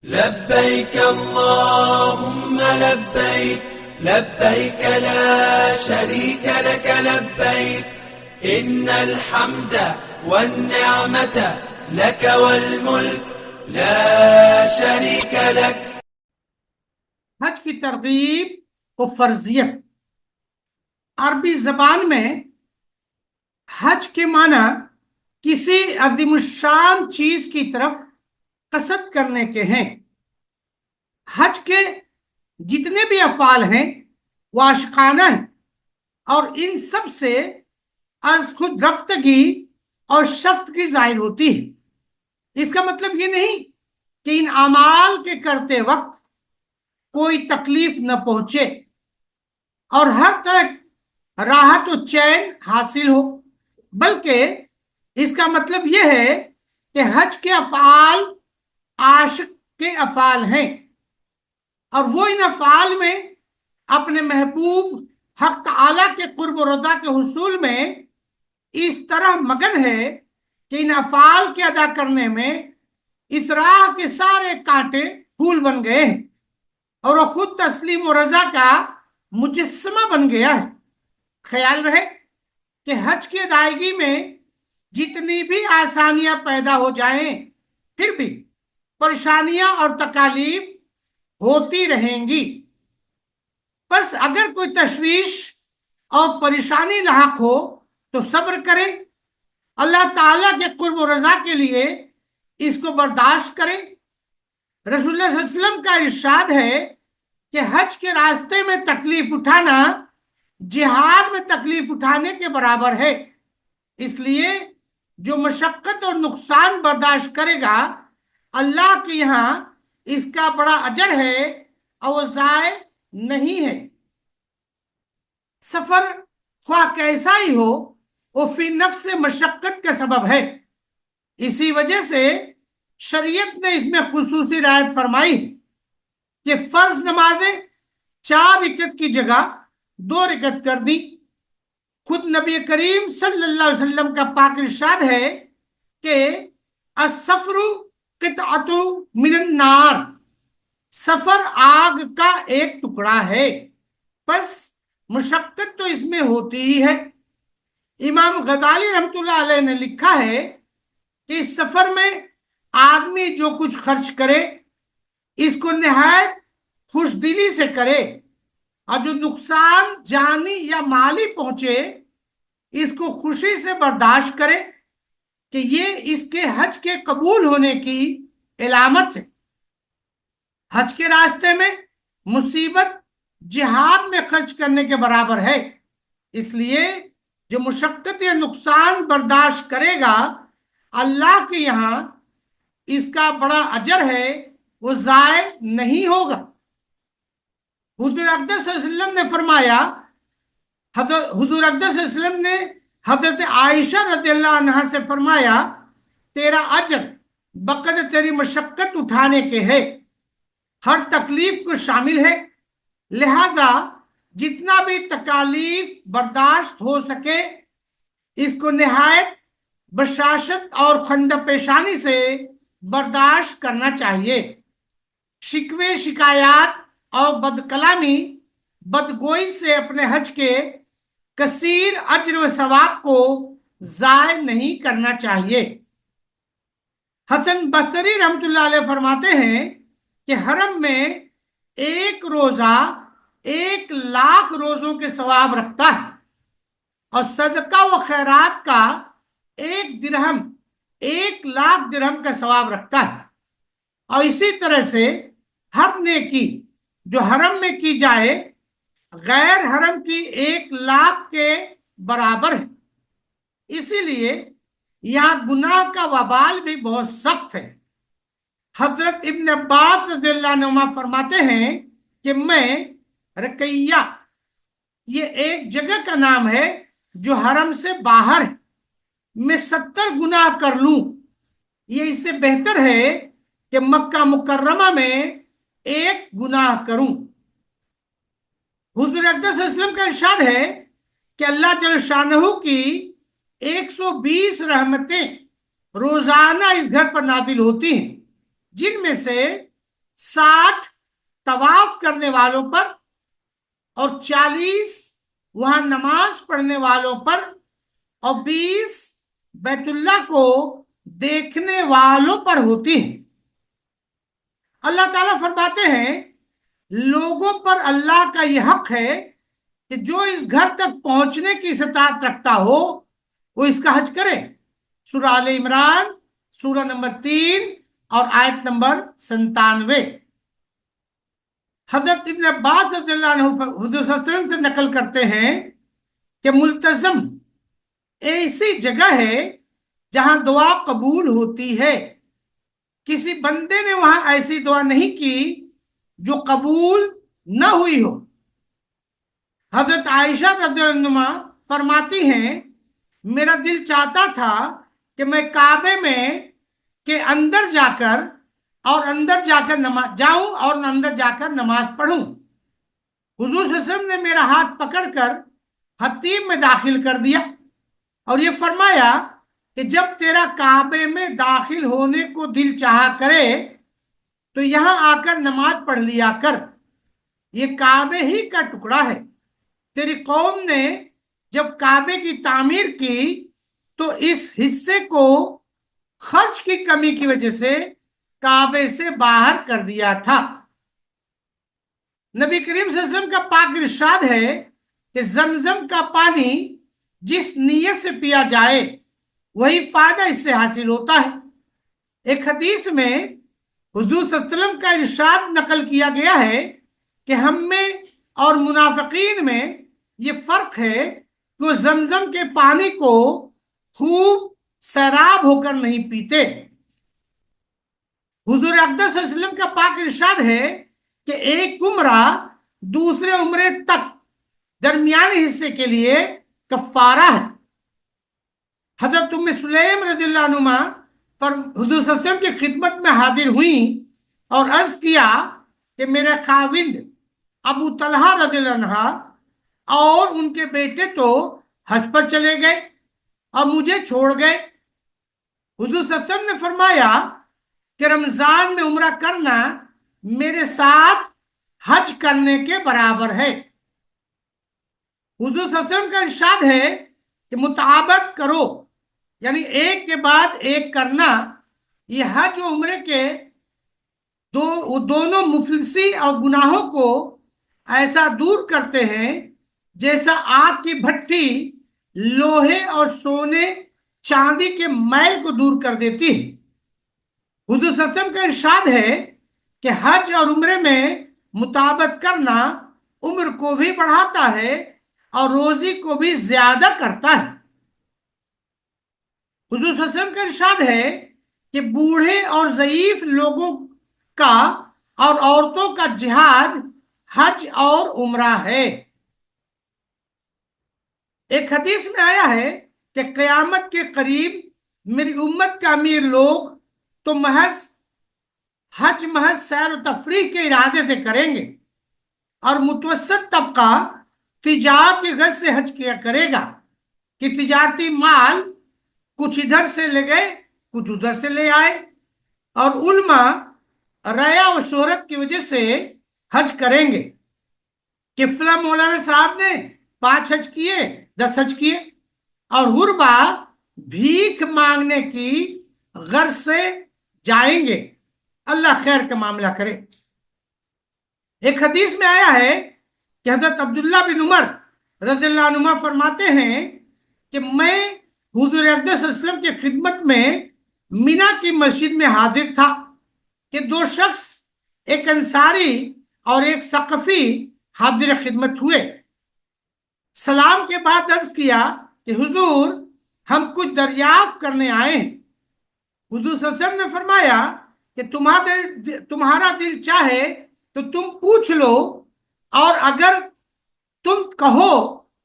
لبيك اللهم لبيك لبيك لا شريك لك لبيك إن الحمد والنعمة لك والملك لا شريك لك۔ حج کی ترغیب و فرضیت۔ عربی زبان میں حج کے معنی کسی عظیم الشان چیز کی طرف قصد کرنے کے ہیں۔ حج کے جتنے بھی افعال ہیں وہ عاشقانہ ہیں اور ان سب سے از خود رفتگی اور شفتگی ظاہر ہوتی ہے۔ اس کا مطلب یہ نہیں کہ ان اعمال کے کرتے وقت کوئی تکلیف نہ پہنچے اور ہر طرح راحت و چین حاصل ہو، بلکہ اس کا مطلب یہ ہے کہ حج کے افعال عاشق کے افعال ہیں اور وہ ان افعال میں اپنے محبوب حق تعالی کے قرب و رضا کے حصول میں اس طرح مگن ہے کہ ان افعال کے ادا کرنے میں اس راہ کے سارے کانٹے پھول بن گئے ہیں اور وہ خود تسلیم و رضا کا مجسمہ بن گیا ہے۔ خیال رہے کہ حج کی ادائیگی میں جتنی بھی آسانیاں پیدا ہو جائیں پھر بھی پریشانیاں اور تکالیف ہوتی رہیں گی۔ بس اگر کوئی تشویش اور پریشانی لاحق ہو تو صبر کریں، اللہ تعالیٰ کے قرب و رضا کے لیے اس کو برداشت کریں۔ رسول اللہ صلی اللہ علیہ وسلم کا ارشاد ہے کہ حج کے راستے میں تکلیف اٹھانا جہاد میں تکلیف اٹھانے کے برابر ہے، اس لیے جو مشقت اور نقصان برداشت کرے گا اللہ کے یہاں اس کا بڑا اجر ہے اور وہ ضائع نہیں ہے۔ سفر خواہ کیسا ہی ہو وہ فی نفس مشقت کا سبب ہے، اسی وجہ سے شریعت نے اس میں خصوصی رعایت فرمائی کہ فرض نمازیں 4 رکعت کی جگہ 2 رکعت کر دی۔ خود نبی کریم صلی اللہ علیہ وسلم کا پاک ارشاد ہے کہ السفر قطعۃ من النار، سفر آگ کا ایک ٹکڑا ہے، پس مشقت تو اس میں ہوتی ہی ہے۔ امام غزالی رحمۃ اللہ علیہ نے لکھا ہے کہ اس سفر میں آدمی جو کچھ خرچ کرے اس کو نہایت خوش دلی سے کرے اور جو نقصان جانی یا مالی پہنچے اس کو خوشی سے برداشت کرے کہ یہ اس کے حج کے قبول ہونے کی علامت ہے۔ حج کے راستے میں مصیبت جہاد میں خرچ کرنے کے برابر ہے، اس لیے جو مشقت یا نقصان برداشت کرے گا اللہ کے یہاں اس کا بڑا اجر ہے، وہ ضائع نہیں ہوگا۔ حضور اقدس صلی اللہ علیہ وسلم نے فرمایا، حضور اقدس صلی اللہ علیہ وسلم نے حضرت عائشہ رضی اللہ عنہا سے فرمایا، تیرا اجر بقدر تیری مشقت اٹھانے کے ہے، ہر تکلیف کو شامل ہے، لہذا جتنا بھی تکالیف برداشت ہو سکے اس کو نہایت بشاشت اور خندہ پیشانی سے برداشت کرنا چاہیے۔ شکوے شکایات اور بد کلامی بدگوئی سے اپنے حج کے کثیر اجر و ثواب کو ضائع نہیں کرنا چاہیے۔ حسن بصری رحمۃ اللہ علیہ فرماتے ہیں کہ حرم میں ایک روزہ 1,00,000 روزوں کے ثواب رکھتا ہے اور صدقہ و خیرات کا 1 درہم 1,00,000 درہم کا ثواب رکھتا ہے، اور اسی طرح سے ہر نیکی جو حرم میں کی جائے غیر حرم کی 1,00,000 کے برابر ہے۔ اسی لیے یہاں گناہ کا وبال بھی بہت سخت ہے۔ حضرت ابن عباس رضی اللہ عنہما فرماتے ہیں کہ میں رقیہ، یہ ایک جگہ کا نام ہے جو حرم سے باہر ہے، میں 70 گناہ کر لوں یہ اس سے بہتر ہے کہ مکہ مکرمہ میں 1 گناہ کروں۔ حضور اقدس صلی اللہ علیہ وسلم کا ارشاد ہے کہ اللہ جل شانہ کی 120 رحمتیں روزانہ اس گھر پر نازل ہوتی ہیں، جن میں سے 60 तवाफ करने वालों पर और 40 वहां नमाज पढ़ने वालों पर और 20 बैतुल्ला को देखने वालों पर होती है। अल्लाह ताला फरमाते हैं, लोगों पर अल्लाह का यह हक है कि जो इस घर तक पहुंचने की इस्तात रखता हो वो इसका हज करे। सूरह आल इमरान सूरह नंबर 3 और आयत नंबर 97। हजरत इब्न अब्बास रज़ियल्लाहु अन्हु हुजूर सल्लल्लाहु अलैहि वसल्लम से नकल करते हैं कि मुल्तज़म ऐसी जगह है जहां दुआ कबूल होती है। किसी बंदे ने वहां ऐसी दुआ नहीं की जो कबूल न हुई हो। हजरत आयशा रज़ियल्लाहु अन्हा फरमाती हैं, मेरा दिल चाहता था कि मैं काबे में के अंदर जाकर नमाज जाऊं और अंदर जाकर नमाज पढ़ूं। हुजूर सल्लल्लाहु अलैहि वसल्लम ने मेरा हाथ पकड़कर हतीम में दाखिल कर दिया और ये फरमाया कि जब तेरा काबे में दाखिल होने को दिल चाहा करे तो यहां आकर नमाज पढ़ लिया कर, ये काबे ही का टुकड़ा है। तेरी कौम ने जब काबे की तामीर की तो इस हिस्से को खर्च की कमी की वजह से काबे से बाहर कर दिया था। नबी करीम सल्लल्लाहु अलैहि वसल्लम का पाक इरशाद है कि जमजम का पानी जिस नीयत से पिया जाए वही फायदा इससे हासिल होता है। एक हदीस में हुजूर सल्लल्लाहु अलैहि वसल्लम का इरशाद नकल किया गया है कि हम में और मुनाफिकीन में ये फर्क है कि वो जमजम के पानी को खूब सैराब होकर नहीं पीते। हुजूर अक़दस सल्लल्लाहु अलैहि वसल्लम का पाक इरशाद है कि एक उम्रा दूसरे उम्रे तक दरमियाने हिस्से के लिए कफारा है। हजरत उम्मे सुलैम रज़ियल्लाहु अन्हा पर हुजूर सल्लल्लाहु अलैहि वसल्लम की खिदमत में हाजिर हुई और अर्ज किया कि मेरे खाविंद अबू तलहा रज़ियल्लाहु अन्हा और उनके बेटे तो हज पर चले गए और मुझे छोड़ गए। हुजूर सल्लल्लाहु अलैहि वसल्लम ने फरमाया कि रमजान में उम्रा करना मेरे साथ हज करने के बराबर है। हुजूर सल्लल्लाहु अलैहि वसल्लम का इरशाद है कि मुताबत करो, यानी एक के बाद एक करना। ये हज और उम्रे के दोनों मुफलिसी और गुनाहों को ऐसा दूर करते हैं जैसा आग की भट्टी लोहे और सोने चांदी के मैल को दूर कर देती है। हुजूर सल्लल्लाहु अलैहि वसल्लम का इरशाद है कि हज और उम्रे में मुताबत करना उम्र को भी बढ़ाता है और रोजी को भी ज्यादा करता है। हुजूर सल्लल्लाहु अलैहि वसल्लम का इरशाद है कि बूढ़े और ज़ईफ लोगों का और औरतों का जिहाद हज और उम्रा है। एक हदीस में आया है कि क़यामत के करीब मेरी उम्मत का अमीर लोग तो हज महज सैर व तफरीह के इरादे से करेंगे और मुतवस्सत तबका तिजारत की गरज से हज किया करेगा कि तिजारती माल कुछ इधर से ले गए कुछ उधर से ले आए, और उल्मा रया और शोहरत की वजह से हज करेंगे कि फला मौलाना साहब ने 5 हज किए 10 हज किए, और गुरबा भीख मांगने की गर्ज से जाएंगे। अल्लाह खैर का मामला करे। एक हदीस में आया है कि हजरत अब्दुल्ला बिन उमर रज़ियल्लाहु अन्हुमा फरमाते हैं कि मैं हुजूर अक़दस सल्लल्लाहु अलैहि वसल्लम की खिदमत में मीना की मस्जिद में हाजिर था कि 2 शख्स, एक अंसारी और एक सकफी हाजिर खिदमत हुए। सलाम के बाद अर्ज किया कि हुजूर हम कुछ दरियाफ्त करने आए हैं। हुजूर सल्लल्लाहु अलैहि वसल्लम ने फरमाया कि तुम्हारा दिल चाहे तो तुम पूछ लो, और अगर तुम कहो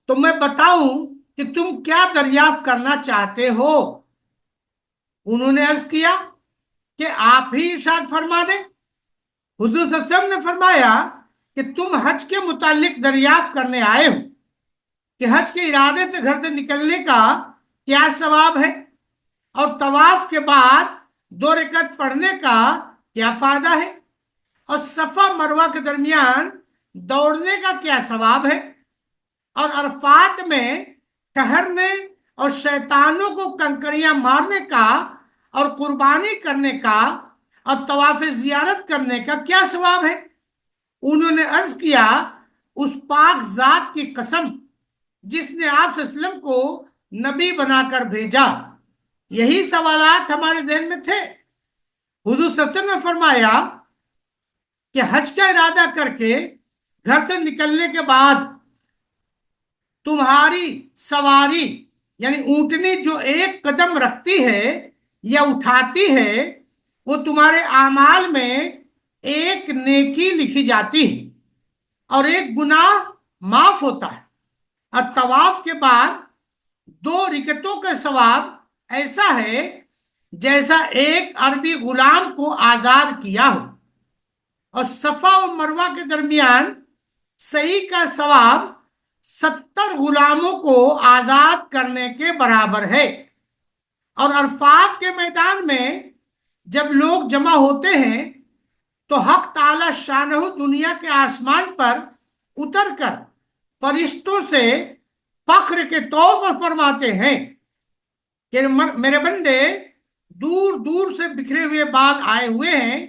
तो मैं बताऊं कि तुम क्या दरियाफ्त करना चाहते हो। उन्होंने अर्ज किया कि आप ही इरशाद फरमा दें। हुजूर सल्लल्लाहु अलैहि वसल्लम ने फरमाया कि तुम हज के मुतालिक दरियाफ्त करने आए हो कि हज के इरादे से घर से निकलने का क्या सवाब है, और तवाफ के बाद 2 रकअत पढ़ने का क्या फायदा है, اور صفا مروہ کے درمیان دوڑنے کا کیا ثواب ہے، اور عرفات میں ٹہرنے اور شیطانوں کو کنکریاں مارنے کا اور قربانی کرنے کا اور طواف زیارت کرنے کا کیا ثواب ہے؟ انہوں نے عرض کیا، اس پاک ذات کی قسم جس نے آپ صلی اللہ علیہ وسلم کو نبی بنا کر بھیجا، یہی سوالات ہمارے ذہن میں تھے۔ حضور صلی اللہ علیہ وسلم نے فرمایا کہ حج کا ارادہ کر کے گھر سے نکلنے کے بعد تمہاری سواری یعنی اونٹنی جو ایک قدم رکھتی ہے یا اٹھاتی ہے، وہ تمہارے اعمال میں ایک نیکی لکھی جاتی ہے اور ایک گناہ معاف ہوتا ہے۔ اور طواف کے بعد 2 رکعتوں کا ثواب ایسا ہے جیسا ایک عربی غلام کو آزاد کیا ہو، اور صفا و مروہ کے درمیان سعی کا ثواب 70 غلاموں کو آزاد کرنے کے برابر ہے۔ اور عرفات کے میدان میں جب لوگ جمع ہوتے ہیں تو حق تعالی شانہ دنیا کے آسمان پر اتر کر فرشتوں سے فخر کے طور پر فرماتے ہیں کہ میرے بندے دور دور سے بکھرے ہوئے بال آئے ہوئے ہیں،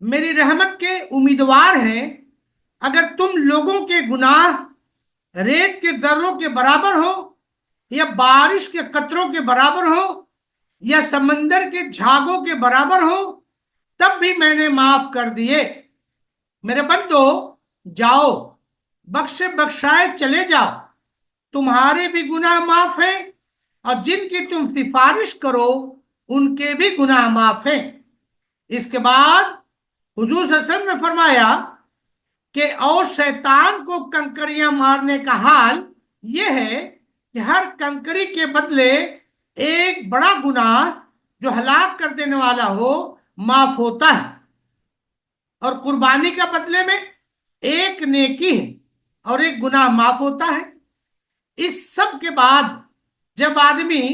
میری رحمت کے امیدوار ہیں۔ اگر تم لوگوں کے گناہ ریت کے ذروں کے برابر ہو یا بارش کے قطروں کے برابر ہو یا سمندر کے جھاگوں کے برابر ہو، تب بھی میں نے معاف کر دیے۔ میرے بندو جاؤ، بخشے بخشائے چلے جاؤ، تمہارے بھی گناہ معاف ہیں اور جن کی تم سفارش کرو ان کے بھی گناہ معاف ہیں۔ اس کے بعد حضور صلی اللہ علیہ وسلم نے فرمایا کہ اور شیطان کو کنکریاں مارنے کا حال یہ ہے کہ ہر کنکری کے بدلے ایک بڑا گناہ جو ہلاک کر دینے والا ہو معاف ہوتا ہے، اور قربانی کا بدلے میں ایک نیکی ہے اور ایک گناہ معاف ہوتا ہے۔ اس سب کے بعد جب آدمی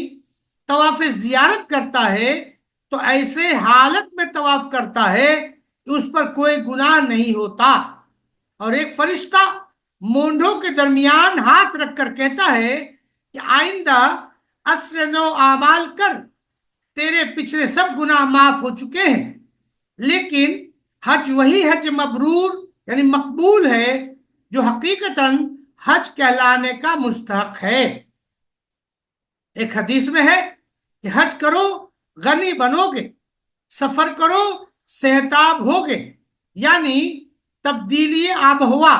طواف زیارت کرتا ہے تو ایسے حالت میں طواف کرتا ہے کہ اس پر کوئی گناہ نہیں ہوتا، اور ایک فرشتہ مونڈوں کے درمیان ہاتھ رکھ کر کہتا ہے کہ آئندہ عصر نو اعمال کر، تیرے پچھلے سب گناہ معاف ہو چکے ہیں، لیکن حج وہی حج مبرور یعنی مقبول ہے جو حقیقتاً حج کہلانے کا مستحق ہے۔ ایک حدیث میں ہے کہ حج کرو غنی بنو گے، سفر کرو صحتیاب ہوگے، یعنی تبدیلی آب و ہوا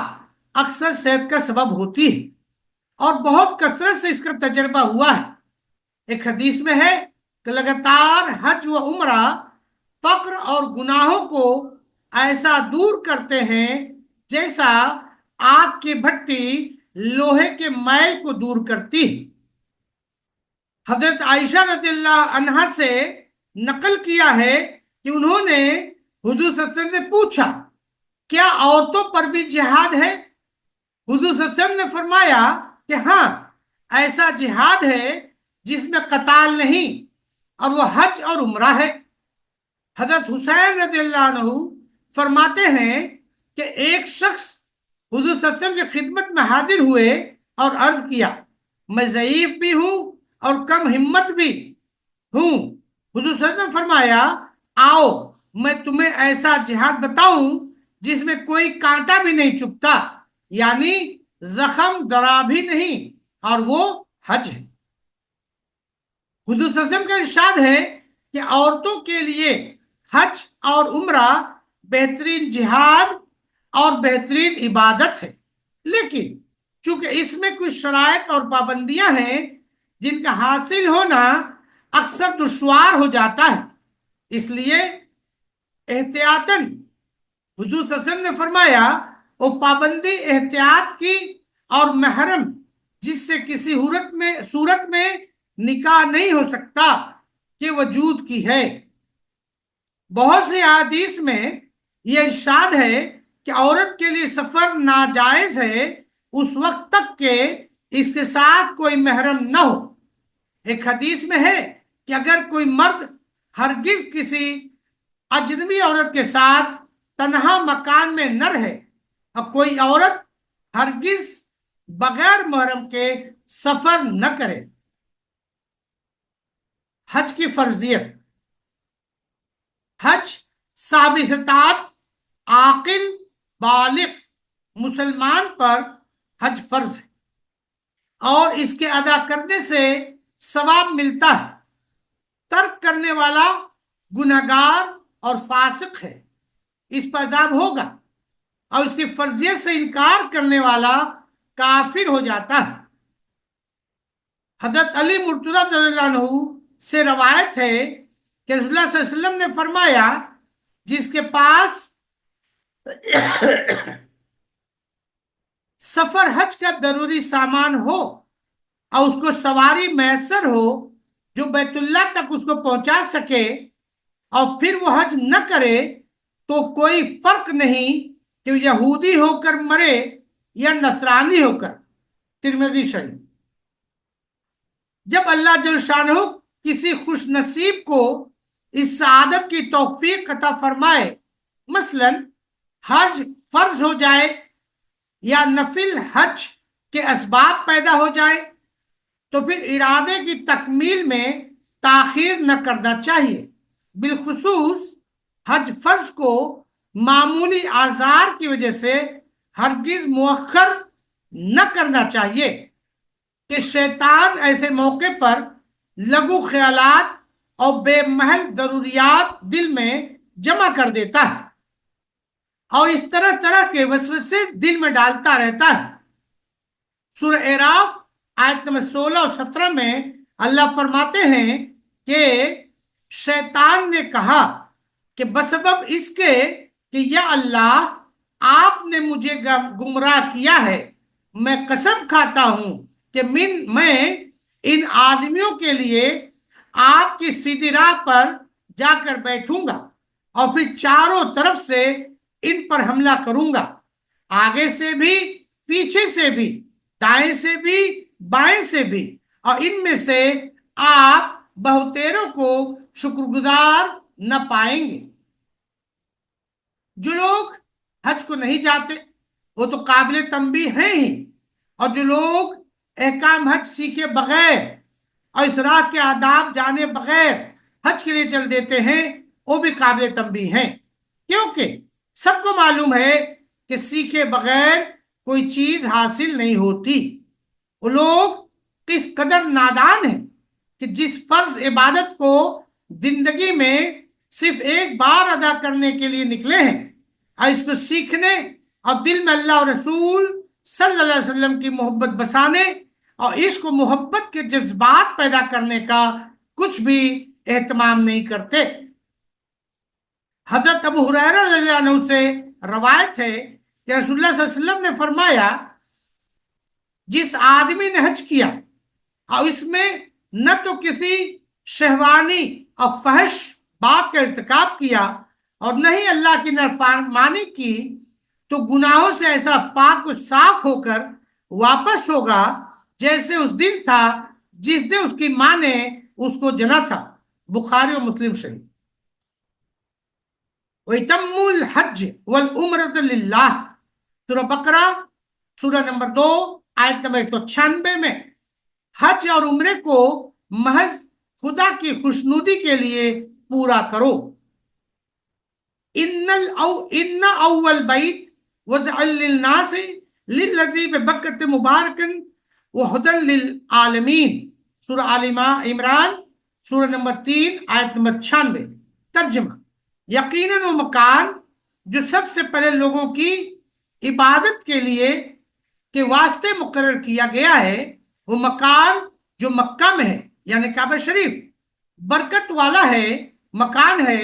اکثر صحت کا سبب ہوتی ہے، اور بہت کثرت سے اس کا تجربہ ہوا ہے۔ ایک حدیث میں ہے کہ لگاتار حج و عمرہ فقر اور گناہوں کو ایسا دور کرتے ہیں جیسا آگ کی بھٹی لوہے کے میل کو دور کرتی ہے۔ حضرت عائشہ رضی اللہ عنہا سے نقل کیا ہے کہ انہوں نے حضور صلی اللہ علیہ وسلم سے پوچھا، کیا عورتوں پر بھی جہاد ہے؟ حضور صلی اللہ علیہ وسلم نے فرمایا کہ ہاں، ایسا جہاد ہے جس میں قتال نہیں، اور وہ حج اور عمرہ ہے۔ حضرت حسین رضی اللہ عنہ فرماتے ہیں کہ ایک شخص حضور صلی اللہ علیہ وسلم کی خدمت میں حاضر ہوئے اور عرض کیا، میں ضعیف بھی ہوں اور کم ہمت بھی ہوں۔ حضور صلی اللہ علیہ وسلم فرمایا، آؤ میں تمہیں ایسا جہاد بتاؤں جس میں کوئی کانٹا بھی نہیں چبھتا، یعنی زخم ذرا بھی نہیں، اور وہ حج ہے۔ حضور صلی اللہ علیہ وسلم کا ارشاد ہے کہ عورتوں کے لیے حج اور عمرہ بہترین جہاد اور بہترین عبادت ہے، لیکن چونکہ اس میں کچھ شرائط اور پابندیاں ہیں جن کا حاصل ہونا اکثر دشوار ہو جاتا ہے، اس لیے احتیاطاً حضور صلی اللہ علیہ وسلم نے فرمایا وہ پابندی احتیاط کی اور محرم جس سے کسی صورت میں نکاح نہیں ہو سکتا کے وجود کی ہے۔ بہت سی احادیث میں یہ ارشاد ہے کہ عورت کے لیے سفر ناجائز ہے اس وقت تک کہ اس کے ساتھ کوئی محرم نہ ہو۔ ایک حدیث میں ہے کہ اگر کوئی مرد ہرگز کسی अजनबी औरत के साथ तन्हा मकान में न रहे और कोई औरत हरगिज बगैर मुहर्रम के सफर न करे। हज की फर्जियत। हज साहिब इस्तात आकिल बालिग मुसलमान पर हज फर्ज है और इसके अदा करने से सवाब मिलता है। तर्क करने वाला गुनहगार और फासिक है, इस पर अजाब होगा, और इसकी फर्जियत से इनकार करने वाला काफिर हो जाता है। हजरत अली मुर्तजा रज़ियल्लाहु अन्हु से रवायत है कि रसूलुल्लाह सल्लल्लाहु अलैहि वसल्लम ने फरमाया, जिसके पास सफर हज का जरूरी सामान हो और उसको सवारी मैसर हो जो बैतुल्लाह तक उसको पहुंचा सके और फिर वो हज न करे, तो कोई फर्क नहीं कि वो यहूदी होकर मरे या नसरानी होकर। तिरमिज़ी शरीफ। जब अल्लाह जल शानहू किसी खुश नसीब को इस सआदत की तौफीक अता फरमाए, मसलन हज फर्ज हो जाए या नफिल हज के असबाब पैदा हो जाए, तो फिर इरादे की तकमील में ताखीर न करना चाहिए। बिलखुसूस हज फर्ज को मामूली आजार की वजह से हरगिज मुअख्खर न करना चाहिए कि शैतान ऐसे मौके पर लघु ख्यालात और बेमहल जरूरियात दिल में जमा कर देता है और इस तरह तरह के वसवसे दिल में डालता रहता है। सूरह एराफ आयत नंबर 16 और 17 में अल्लाह फरमाते हैं कि शैतान ने कहा कि बसबब इसके कि या अल्लाह आपने मुझे गुमराह किया है, मैं कसम खाता हूं कि मैं इन आदमियों के लिए आपकी सीधी राह पर जाकर बैठूंगा और फिर चारों तरफ से इन पर हमला करूंगा, आगे से भी, पीछे से भी, दाएं से भी, बाएं से भी, और इनमें से आप बहुतेरों को शुक्रगुजार न पाएंगे। जो लोग हज को नहीं जाते वो तो काबिल तंबीह हैं ही, और जो लोग अहकाम हज सीखे बगैर और इस राह के आदाब जाने बगैर हज के लिए चल देते हैं वो भी काबिल तंबीह हैं, क्योंकि सबको मालूम है कि सीखे बगैर कोई चीज हासिल नहीं होती। वो लोग किस कदर नादान हैं कि जिस फर्ज इबादत को जिंदगी में सिर्फ एक बार अदा करने के लिए निकले हैं और इसको सीखने और दिल में अल्लाह और रसूल सल्लल्लाहु अलैहि वसल्लम की मोहब्बत बसाने और इश्क और मोहब्बत के जज्बात पैदा करने का कुछ भी एहतमाम नहीं करते। हजरत अबू हुरैरा रज़ियल्लाहु अन्हु से रवायत है कि रसूलुल्लाह सल्लल्लाहु अलैहि वसल्लम ने फरमाया, जिस आदमी ने हज किया और इसमें न तो किसी शहवानी और फहश बात का इर्तिकाब किया और न ही अल्लाह की नाफरमानी की, तो गुनाहों से ऐसा पाक और साफ होकर वापस होगा जैसे उस दिन था जिस दिन उसकी मां ने उसको जना था। बुखारी और मुस्लिम शरीफ। वइतम्मुल हज वल उम्रत लिल्लाह, सूरह बकरा सूरह नंबर 2 आयत नंबर 196 में हज और उम्रे को महज खुदा की खुशनुदी के लिए पूरा करो। इन्ना अव्वल बैत वज़अल लिन्नास लिल्लज़ी बिबक्कत मुबारकन व हुदल लिल आलमीन, सूरह आल इमरान सूरह नंबर 3 आयत नंबर 96। तर्जुमा, यकीनन वो मकान जो सबसे पहले लोगों की इबादत के लिए के वास्ते मुकर्रर किया गया है, वो मकान जो मक्का में है यानी काबा शरीफ बरकत वाला है, मकान है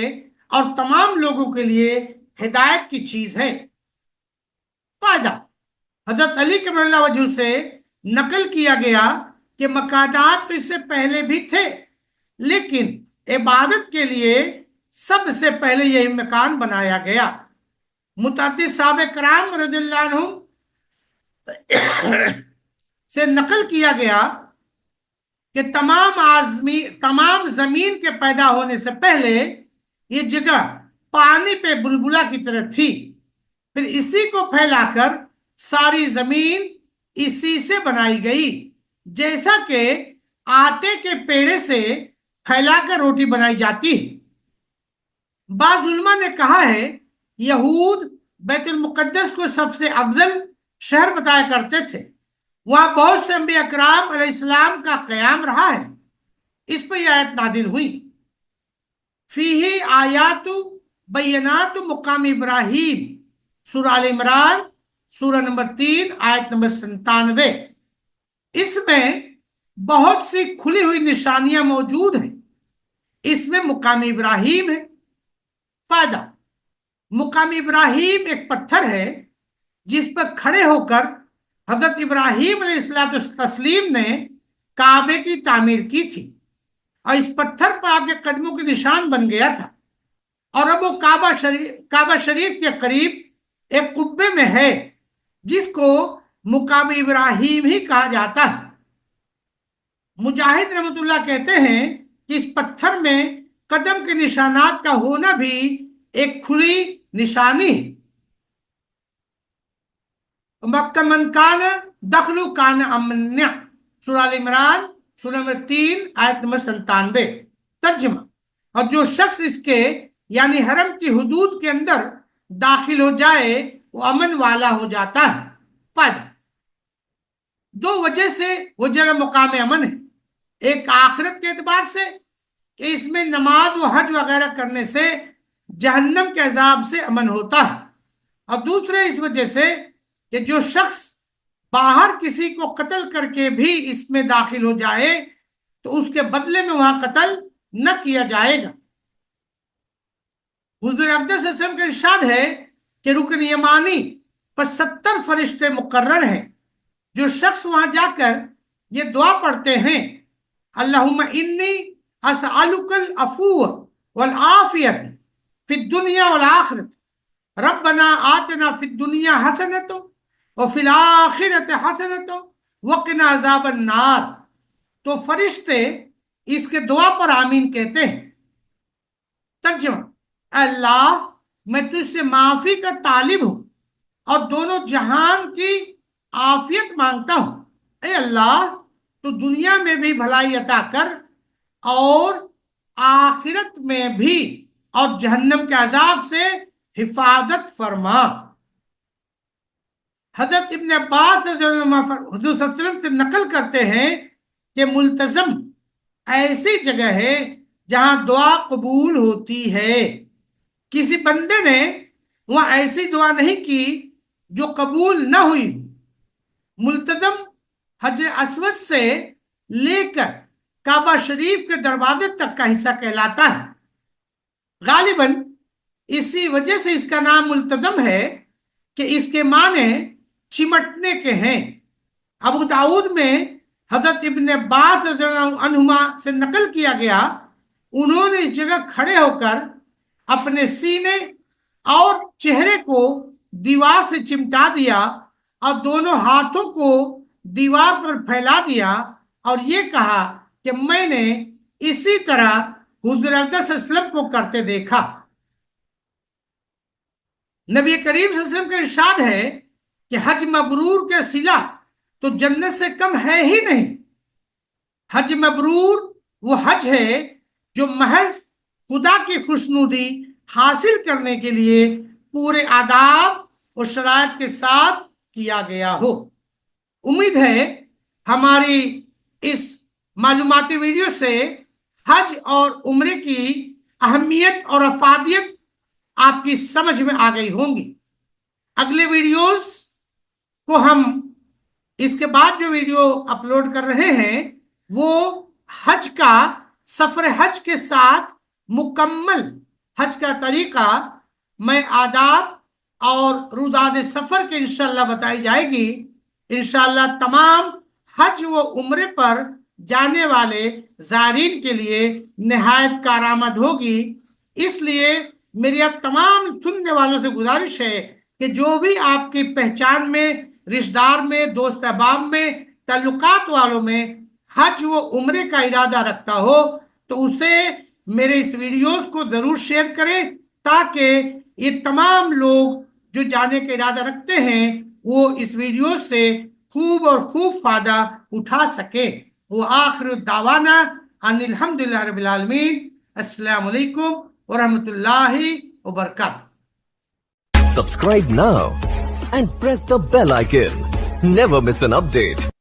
और तमाम लोगों के लिए हिदायत की चीज है। फायदा, हजरत अली के रज़ियल्लाहु अन्हु से नकल किया गया कि मकानात तो इससे पहले भी थे, लेकिन इबादत के लिए सबसे पहले यही मकान बनाया गया। मुतअद्दिद साहबे कराम रज़ियल्लाहु अन्हुम से नकल किया गया कि तमाम जमीन के पैदा होने से पहले ये जगह पानी पे बुलबुला की तरह थी। फिर इसी को फैलाकर सारी जमीन इसी से बनाई गई, जैसा कि आटे के पेड़े से फैलाकर रोटी बनाई जाती है। बाज़ उलमा ने कहा है यहूद बैतुल मुकद्दस को सबसे अफजल शहर बताया करते थे। वहां बहुत से अंबिया कराम अलैहिस्सलाम का क़याम रहा है। इस पर यह आयत नाजिल हुई, फीही आयातु बय्यनातु मुकाम इब्राहिम, सूरह आल इमरान सूरह नंबर 3 आयत नंबर 97। इसमें बहुत सी खुली हुई निशानियां मौजूद हैं। इसमें मुकाम इब्राहिम है। फायदा, मुकाम इब्राहिम एक पत्थर है जिस पर खड़े होकर हजरत इब्राहिम अलैहिस्सलाम ने काबे की तामीर की थी और इस पत्थर पर आपके कदमों के निशान बन गया था। और अब वो काबा शरीफ के करीब एक कुब्बे में है जिसको मुकाम इब्राहिम ही कहा जाता है। मुजाहिद रहमतुल्लाह कहते हैं कि इस पत्थर में कदम के निशानात का होना भी एक खुली निशानी है। मक्कमन कान दखलु कान अमन्या, सूरह आल इमरान सूरह नंबर 3 आयत नंबर 97। तर्जुमा, और जो शख्स इसके यानी हरम की हुदूद के अंदर दाखिल हो जाए वो अमन वाला हो जाता है। फायदा, दो वजह से वो जगह मुकाम अमन है। एक आखिरत के एतबार से कि इसमें नमाज व हज वगैरह करने से जहन्नम के अजाब से अमन होता है, और दूसरे इस वजह से कि जो शख्स बाहर किसी को कत्ल करके भी इसमें दाखिल हो जाए तो उसके बदले में वहां कत्ल न किया जाएगा। हुजूर अक़दस सल्लल्लाहु अलैहि वसल्लम का इरशाद है कि रुकन यमानी पर 70 फरिश्ते मुकर्रर हैं। जो शख्स वहां जाकर ये दुआ पढ़ते हैं, अल्लाहुम्मा इन्नी अस्अलुकल अफ़्व वल आफ़ियत फिद दुनिया वल आखिरत, रब्बना आतिना फिद दुनिया हसनतो व फिल आखिरत हसनतो वक़िना अज़ाबन नार, तो फरिश्ते इसके दुआ पर आमीन कहते हैं। तर्जुमा, अल्लाह मैं तुझसे माफी का तालिब हूं और दोनों जहान की आफियत मांगता हूं। ए अल्लाह, तो दुनिया में भी भलाई अता कर और आखिरत में भी, और जहन्नम के अजाब से हिफाजत फरमा। हजरत इब्न अब्बास हुजूर सल्लल्लाहु अलैहि वसल्लम से नकल करते हैं कि मुल्तज़म ऐसी जगह है जहां दुआ कबूल होती है। किसी बंदे ने वहां ऐसी दुआ नहीं की जो कबूल न हुई। मुल्तज़म हजर अस्वद से लेकर काबा शरीफ के दरवाजे तक का हिस्सा कहलाता है। गालिबन इसी वजह से इसका नाम मुल्तज़म है कि इसके माने चिमटने के हैं। अबू दाऊद में हजरत इब्न अब्बास अन्हुमा से नकल किया गया, उन्होंने इस जगह खड़े होकर अपने सीने और चेहरे को दीवार से चिमटा दिया और दोनों हाथों को दीवार पर फैला दिया और ये कहा कि मैंने इसी तरह हुजूर अक़दस सल्लल्लाहु अलैहि वसल्लम को करते देखा। नबी करीम सल्लल्लाहु अलैहि वसल्लम का इरशाद है कि हज मबरूर का सिला तो जन्नत से कम है ही नहीं। हज मबरूर वो हज है जो महज खुदा की खुशनुदी हासिल करने के लिए पूरे आदाब और शराइत के साथ किया गया हो। उम्मीद है हमारी इस मालूमाती वीडियो से हज और उम्रे की अहमियत और अफादियत आपकी समझ में आ गई होंगी। अगले वीडियोस को हम इसके बाद जो वीडियो अपलोड कर रहे हैं वो हज का सफर हज के साथ मुकम्मल हज का तरीका, मैं आदाब और रुदाद सफर के इंशाल्लाह बताई जाएगी। इंशाल्लाह तमाम हज व उम्रे पर जाने वाले ज़ायरीन के लिए निहायत कारआमद होगी। इसलिए मेरी अब तमाम सुनने वालों से गुजारिश है कि जो भी आपकी पहचान में, रिश्तेदार में, दोस्त अहबाब में, ताल्लुकात वालों में हज व उम्रे का इरादा रखता हो तो उसे मेरे इस वीडियोस को जरूर शेयर करें تاکہ یہ تمام لوگ جو جانے کا ارادہ رکھتے ہیں وہ اس ویڈیو سے خوب اور خوب فائدہ اٹھا سکے. وآخر دعوانا ان الحمدللہ رب العالمین. السلام علیکم ورحمۃ اللہ وبرکاتہ. Subscribe now and press the bell icon. Never miss an update.